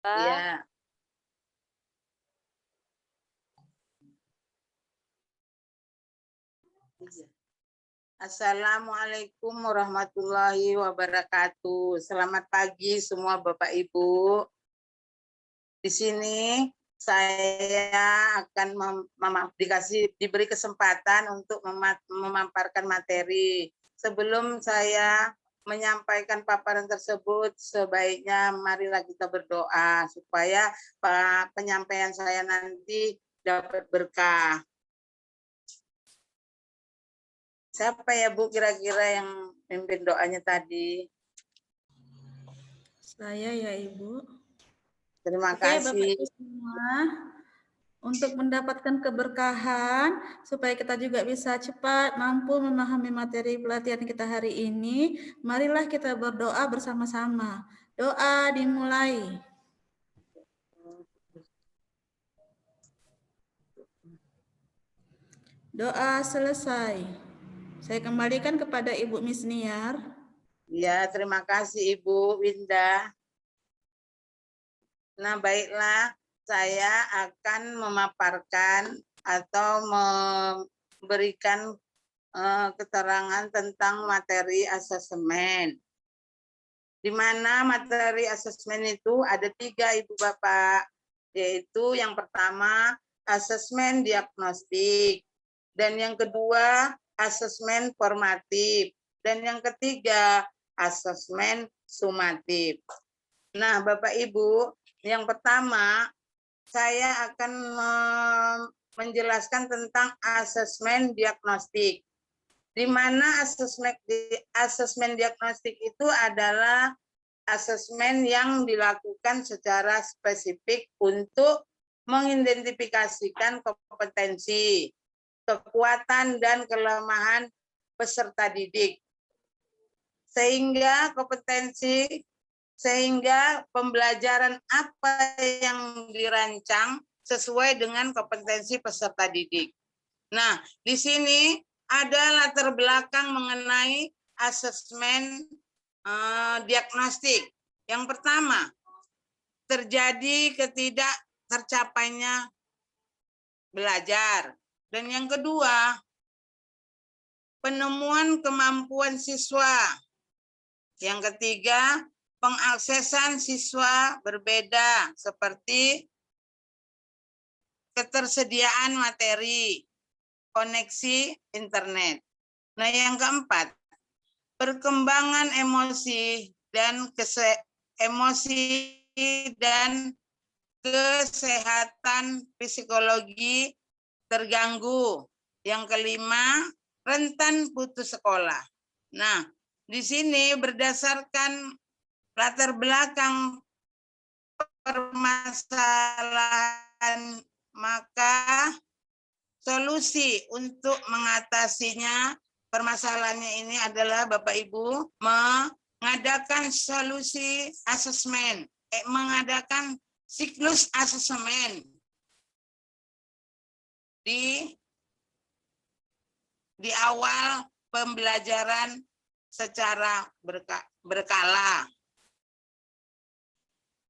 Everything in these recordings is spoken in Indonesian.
Iya. Assalamualaikum warahmatullahi wabarakatuh. Selamat pagi semua Bapak Ibu. Di sini saya akan diberi kesempatan untuk memaparkan materi. Sebelum saya menyampaikan paparan tersebut, sebaiknya marilah kita berdoa supaya penyampaian saya nanti dapat berkah. Siapa ya Bu kira-kira yang pimpin doanya tadi? Saya ya Ibu. Terima Oke, kasih. Bapak Ibu semua. Untuk mendapatkan keberkahan, supaya kita juga bisa cepat mampu memahami materi pelatihan kita hari ini, marilah kita berdoa bersama-sama. Doa dimulai. Doa selesai. Saya kembalikan kepada Ibu Misniar. Ya, terima kasih Ibu Winda. Nah, baiklah, saya akan memaparkan atau memberikan keterangan tentang materi asesmen. Di mana materi asesmen itu ada 3 Ibu Bapak, yaitu yang pertama asesmen diagnostik, dan yang kedua asesmen formatif, dan yang ketiga asesmen sumatif. Nah, Bapak Ibu, yang pertama saya akan menjelaskan tentang asesmen diagnostik. Di mana asesmen diagnostik itu adalah asesmen yang dilakukan secara spesifik untuk mengidentifikasikan kompetensi, kekuatan, dan kelemahan peserta didik. Sehingga pembelajaran apa yang dirancang sesuai dengan kompetensi peserta didik. Nah, di sini ada latar belakang mengenai asesmen diagnostik. Yang pertama, terjadi tercapainya belajar. Dan yang kedua, penemuan kemampuan siswa. Yang ketiga, pengaksesan siswa berbeda seperti ketersediaan materi, koneksi internet. Nah, yang keempat, perkembangan emosi dan kesehatan psikologi terganggu. Yang kelima, rentan putus sekolah. Nah, di sini berdasarkan latar belakang permasalahan, maka solusi untuk mengatasinya permasalahannya ini adalah Bapak Ibu mengadakan solusi asesmen, mengadakan siklus asesmen di awal pembelajaran secara berkala.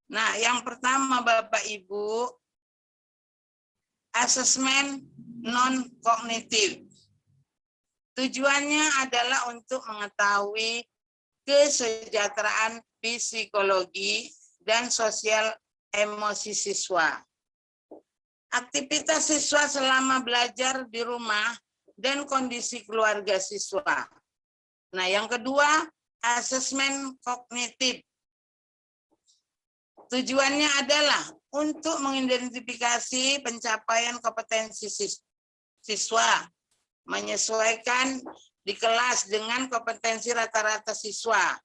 Nah, yang pertama Bapak Ibu, asesmen non-kognitif. Tujuannya adalah untuk mengetahui kesejahteraan psikologi dan sosial emosi siswa. Aktivitas siswa selama belajar di rumah dan kondisi keluarga siswa. Nah, yang kedua, asesmen kognitif. Tujuannya adalah untuk mengidentifikasi pencapaian kompetensi siswa, menyesuaikan di kelas dengan kompetensi rata-rata siswa,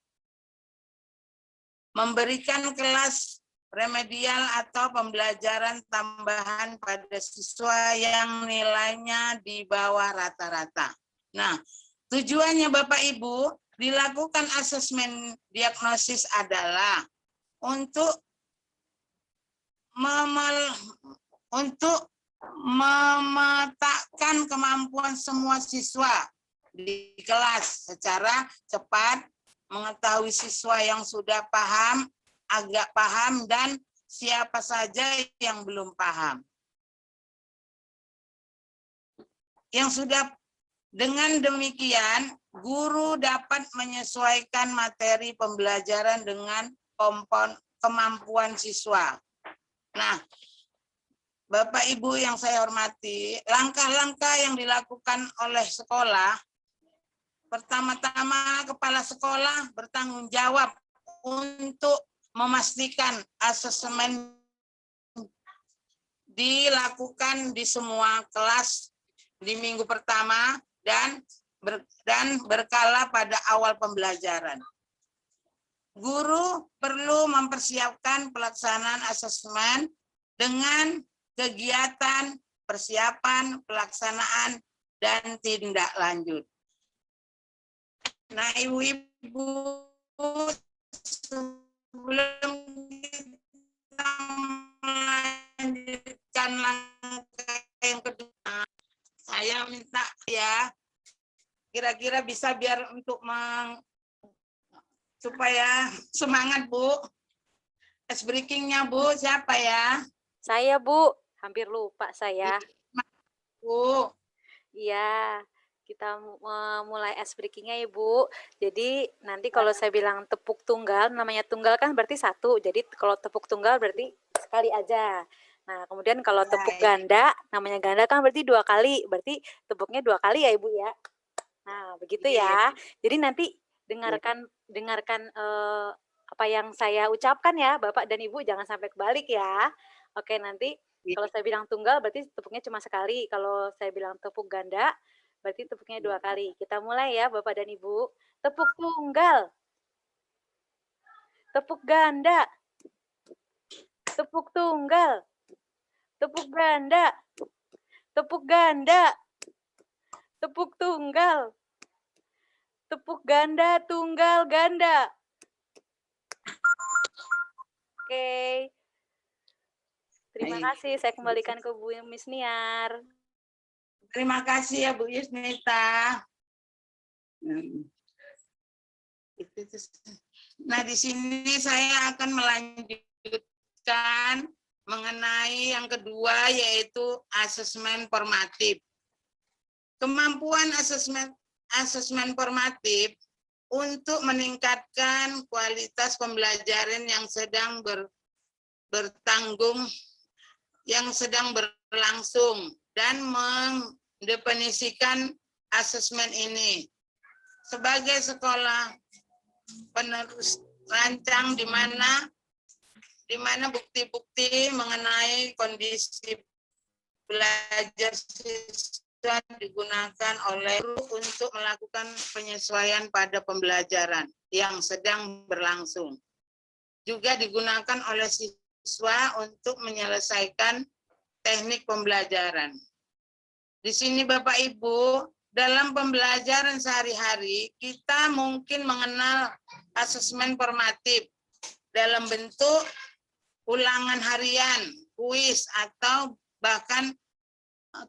memberikan kelas remedial atau pembelajaran tambahan pada siswa yang nilainya di bawah rata-rata. Nah, tujuannya Bapak Ibu, dilakukan asesmen diagnosis adalah untuk memetakan kemampuan semua siswa di kelas secara cepat, mengetahui siswa yang sudah paham, agak paham, dan siapa saja yang belum paham. Yang sudah dengan demikian, guru dapat menyesuaikan materi pembelajaran dengan kemampuan siswa. Nah, Bapak Ibu yang saya hormati, langkah-langkah yang dilakukan oleh sekolah, pertama-tama kepala sekolah bertanggung jawab untuk memastikan asesmen dilakukan di semua kelas di minggu pertama dan berkala pada awal pembelajaran. Guru perlu mempersiapkan pelaksanaan asesmen dengan kegiatan, persiapan, pelaksanaan, dan tindak lanjut. Nah, ibu-ibu, sebelum kita melanjutkan langkah yang kedua, saya minta ya, kira-kira bisa biar untuk supaya semangat, Bu. Ice breaking-nya, Bu, siapa ya? Saya, Bu. Hampir lupa saya. Bu. Iya, kita mulai ice breaking-nya ya, Bu. Jadi nanti kalau saya bilang tepuk tunggal, namanya tunggal kan berarti satu. Jadi kalau tepuk tunggal berarti sekali aja. Nah, kemudian kalau tepuk ganda, namanya ganda kan berarti 2 kali. Berarti tepuknya 2 kali ya, Ibu ya. Nah, begitu ya. Jadi nanti dengarkan apa yang saya ucapkan ya, Bapak dan Ibu, jangan sampai kebalik ya. Oke, nanti kalau saya bilang tunggal berarti tepuknya cuma sekali. Kalau saya bilang tepuk ganda berarti tepuknya 2 kali. Kita mulai ya, Bapak dan Ibu. Tepuk tunggal. Tepuk ganda. Tepuk tunggal. Tepuk ganda. Tepuk ganda. Tepuk tunggal. Tepuk ganda, tunggal, ganda. Oke. Terima kasih. Saya kembalikan ke Bu Miss Niar. Terima kasih ya Bu Yusnita. Nah, di sini saya akan melanjutkan mengenai yang kedua, yaitu asesmen formatif. Kemampuan asesmen formatif untuk meningkatkan kualitas pembelajaran yang sedang berlangsung dan mendefinisikan asesmen ini. Sebagai sekolah penerus rancang di mana bukti-bukti mengenai kondisi belajar siswa digunakan oleh guru untuk melakukan penyesuaian pada pembelajaran yang sedang berlangsung. Juga digunakan oleh siswa untuk menyelesaikan teknik pembelajaran. Di sini Bapak Ibu, dalam pembelajaran sehari-hari, kita mungkin mengenal asesmen formatif dalam bentuk ulangan harian, kuis, atau bahkan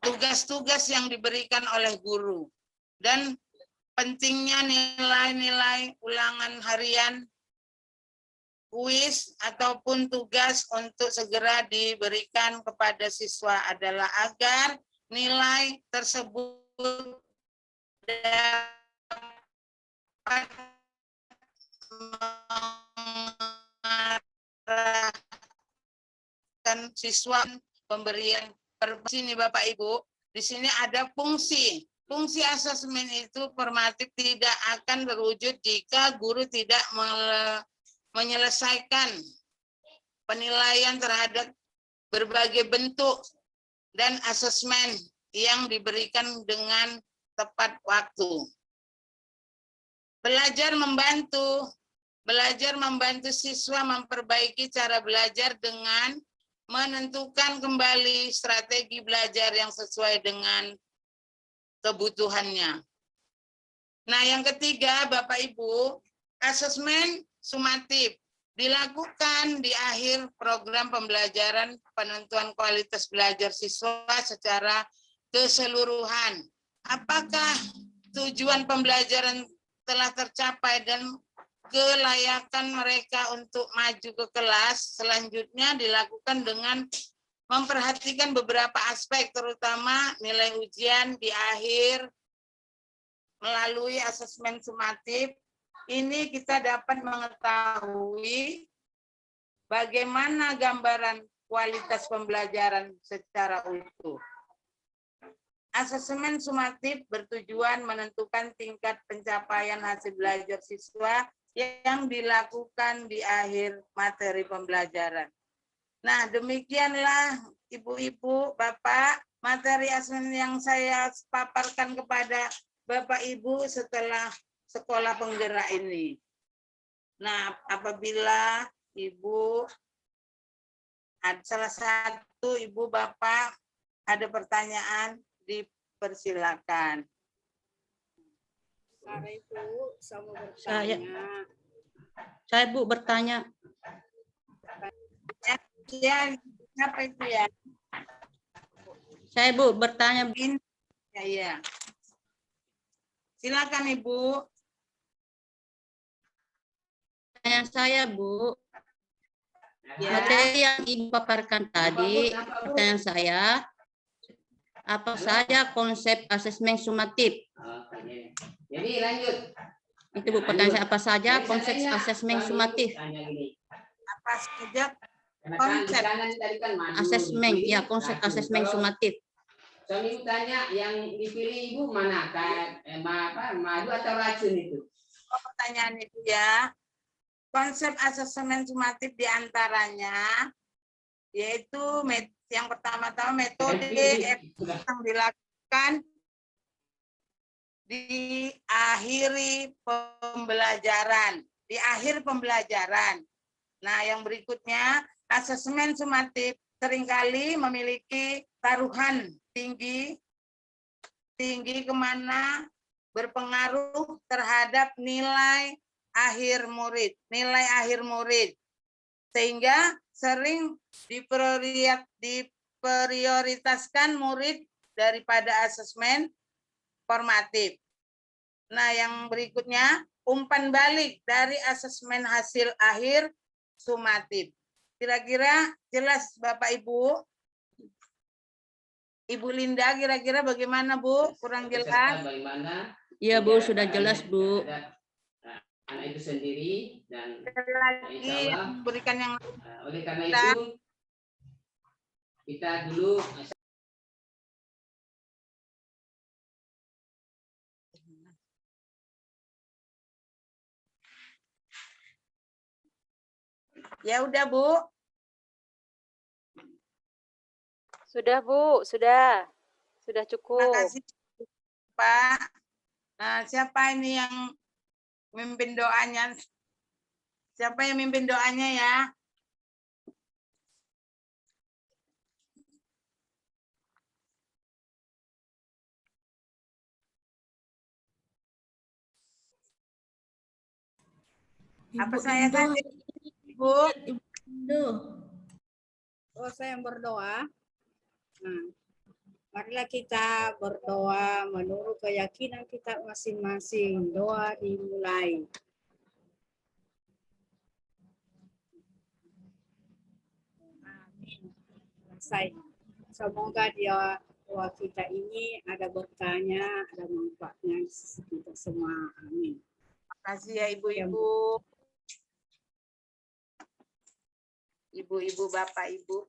tugas-tugas yang diberikan oleh guru. Dan pentingnya nilai-nilai ulangan harian, kuis, ataupun tugas untuk segera diberikan kepada siswa adalah agar nilai tersebut dapat mengarahkan siswa pemberian sini Bapak Ibu. Di sini ada fungsi. Fungsi asesmen itu formatif tidak akan terwujud jika guru tidak menyelesaikan penilaian terhadap berbagai bentuk dan asesmen yang diberikan dengan tepat waktu. Belajar membantu siswa memperbaiki cara belajar dengan menentukan kembali strategi belajar yang sesuai dengan kebutuhannya. Nah, yang ketiga, Bapak Ibu, asesmen sumatif dilakukan di akhir program pembelajaran penentuan kualitas belajar siswa secara keseluruhan. Apakah tujuan pembelajaran telah tercapai dan kelayakan mereka untuk maju ke kelas selanjutnya dilakukan dengan memperhatikan beberapa aspek, terutama nilai ujian di akhir melalui asesmen sumatif. Ini kita dapat mengetahui bagaimana gambaran kualitas pembelajaran secara utuh. Asesmen sumatif bertujuan menentukan tingkat pencapaian hasil belajar siswa yang dilakukan di akhir materi pembelajaran. Nah, demikianlah Ibu-ibu, Bapak, materi asesmen yang saya paparkan kepada Bapak Ibu setelah sekolah penggerak ini. Nah, apabila Ibu, salah satu Ibu Bapak ada pertanyaan, dipersilakan. Ibu, saya mau bertanya. Saya Bu bertanya. Ya, apa itu ya? Saya Bu bertanya. Ya. Silakan Ibu. Pertanyaan saya Bu. Ya. Materi yang Ibu paparkan tadi, pertanyaan saya, apa saja konsep asesmen sumatif? Jadi lanjut. Itu Bu pertanyaan saya, apa saja konsep asesmen sumatif? Apa saja konsep Asesmen, ya konsep asesmen sumatif. Suami ibu tanya yang dipilih ibu mana? Madu atau racun itu? pertanyaan itu ya? Konsep asesmen sumatif diantaranya yaitu yang pertama-tama metode yang dilakukan di akhir pembelajaran. Nah, yang berikutnya asesmen sumatif seringkali memiliki taruhan tinggi kemana berpengaruh terhadap nilai akhir murid, sehingga sering diprioritaskan murid daripada asesmen formatif. Nah, yang berikutnya umpan balik dari asesmen hasil akhir sumatif. Kira-kira jelas Bapak Ibu? Ibu Linda, kira-kira bagaimana Bu? Kurang jelas? Bagaimana? Iya Bu, sudah jelas Bu. Anak itu sendiri dan Lagi berikan yang oleh karena itu kita dulu ya udah Bu. Sudah Bu, sudah cukup. Terima kasih Pak. Nah, siapa ini yang mimpin doanya? Siapa yang mimpin doanya ya? Apa saya Indo, saja, Ibu? Indo. Oh, saya yang berdoa. Nah, marilah kita berdoa menurut keyakinan kita masing-masing. Doa dimulai. Amin. Selesai. Semoga doa kita ini ada berkahnya, ada manfaatnya kita semua. Amin. Terima kasih ya Ibu-ibu. Ibu-ibu, Bapak, Ibu.